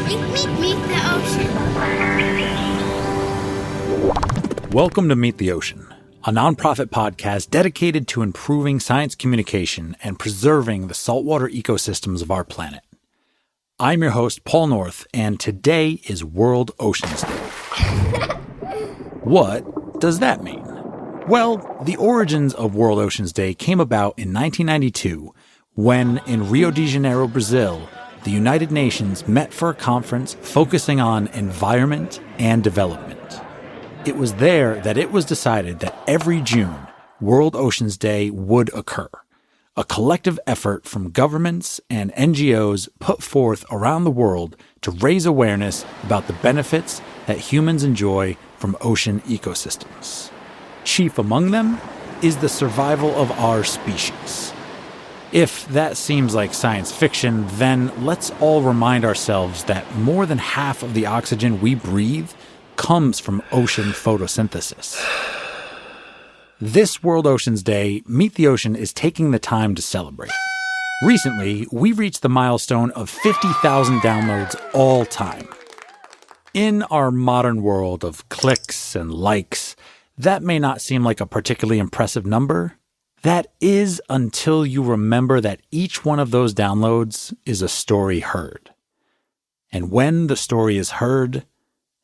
Meet the ocean. Welcome to Meet the Ocean, a nonprofit podcast dedicated to improving science communication and preserving the saltwater ecosystems of our planet. I'm your host, Paul North, and today is World Oceans Day. What does that mean? Well, the origins of World Oceans Day came about in 1992 when, in Rio de Janeiro, Brazil, the United Nations met for a conference focusing on environment and development. It was there that it was decided that every June, World Oceans Day would occur. A collective effort from governments and NGOs put forth around the world to raise awareness about the benefits that humans enjoy from ocean ecosystems. Chief among them is the survival of our species. If that seems like science fiction, then let's all remind ourselves that more than half of the oxygen we breathe comes from ocean photosynthesis. This World Oceans Day, Meet the Ocean is taking the time to celebrate. Recently, we reached the milestone of 50,000 downloads all time. In our modern world of clicks and likes, that may not seem like a particularly impressive number. That is until you remember that each one of those downloads is a story heard. And when the story is heard,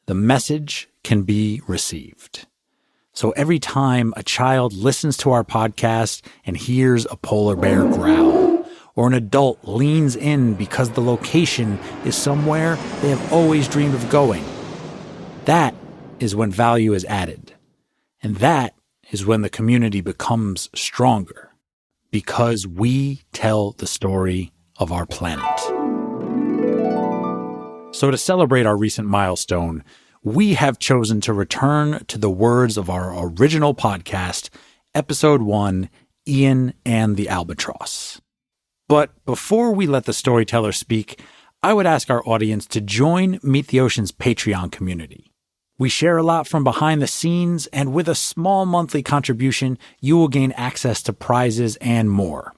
the message can be received. So every time a child listens to our podcast and hears a polar bear growl, or an adult leans in because the location is somewhere they have always dreamed of going, that is when value is added. And that is when the community becomes stronger, because we tell the story of our planet. So to celebrate our recent milestone, we have chosen to return to the words of our original podcast, Episode 1, Ian and the Albatross. But before we let the storyteller speak, I would ask our audience to join Meet the Ocean's Patreon community. We share a lot from behind the scenes, and with a small monthly contribution, you will gain access to prizes and more.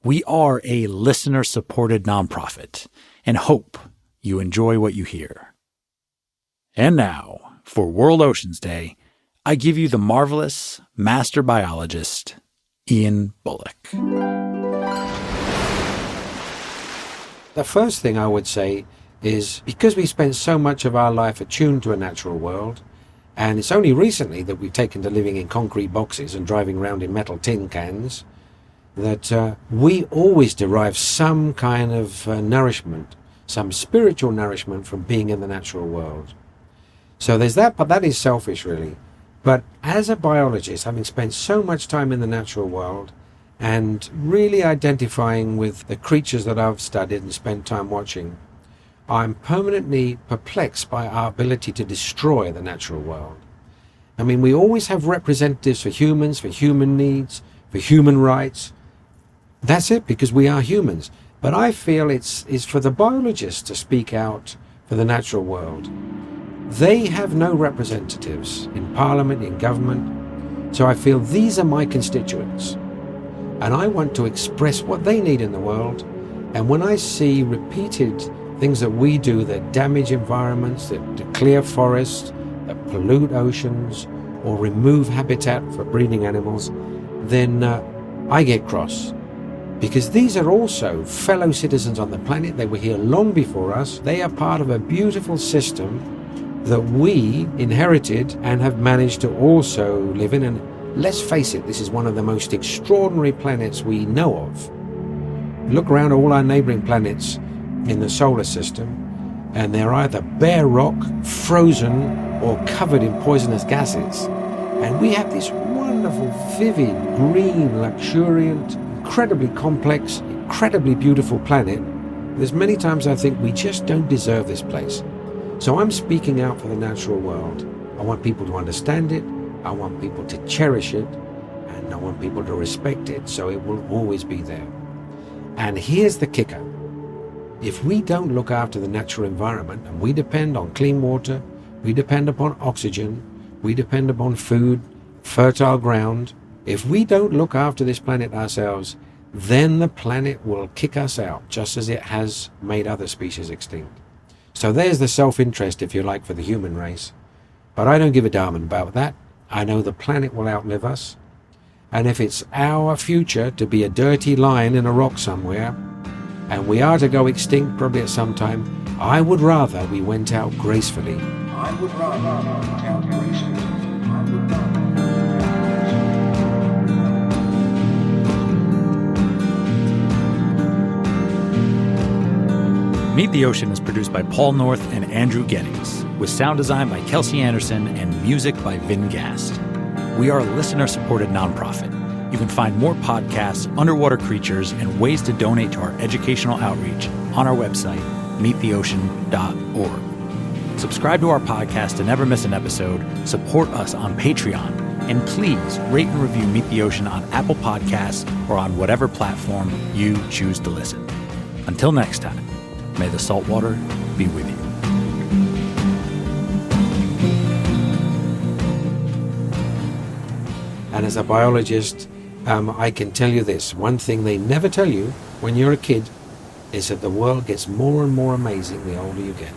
We are a listener-supported nonprofit, and hope you enjoy what you hear. And now, for World Oceans Day, I give you the marvelous master biologist, Ian Bullock. The first thing I would say is, because we spent so much of our life attuned to a natural world, and it's only recently that we've taken to living in concrete boxes and driving around in metal tin cans, that we always derive some kind of nourishment, some spiritual nourishment from being in the natural world. So there's that, but that is selfish, really. But as a biologist, having spent so much time in the natural world and really identifying with the creatures that I've studied and spent time watching, I'm permanently perplexed by our ability to destroy the natural world. I mean, we always have representatives for humans, for human needs, for human rights. That's it, because we are humans. But I feel it's for the biologists to speak out for the natural world. They have no representatives in parliament, in government. So I feel these are my constituents. And I want to express what they need in the world. And when I see repeated things that we do that damage environments, that clear forests, that pollute oceans, or remove habitat for breeding animals, then I get cross. Because these are also fellow citizens on the planet. They were here long before us. They are part of a beautiful system that we inherited and have managed to also live in. And let's face it, this is one of the most extraordinary planets we know of. Look around all our neighboring planets in the solar system, and they're either bare rock, frozen, or covered in poisonous gases. And we have this wonderful, vivid, green, luxuriant, incredibly complex, incredibly beautiful planet. There's many times I think we just don't deserve this place. So I'm speaking out for the natural world. I want people to understand it, I want people to cherish it, and I want people to respect it, so it will always be there. And here's the kicker. If we don't look after the natural environment, and we depend on clean water, we depend upon oxygen, we depend upon food, fertile ground, if we don't look after this planet ourselves, then the planet will kick us out, just as it has made other species extinct. So there's the self-interest, if you like, for the human race. But I don't give a damn about that. I know the planet will outlive us. And if it's our future to be a dirty line in a rock somewhere, and we are to go extinct probably at some time, I would rather we went out gracefully. I would rather we went out gracefully. I would rather. Meet the Ocean is produced by Paul North and Andrew Gettings, with sound design by Kelsey Anderson and music by Vin Gast. We are a listener-supported nonprofit. You can find more podcasts, underwater creatures, and ways to donate to our educational outreach on our website, meettheocean.org. Subscribe to our podcast to never miss an episode, support us on Patreon, and please rate and review Meet the Ocean on Apple Podcasts or on whatever platform you choose to listen. Until next time, may the saltwater be with you. And as a biologist, I can tell you this. One thing they never tell you when you're a kid is that the world gets more and more amazing the older you get.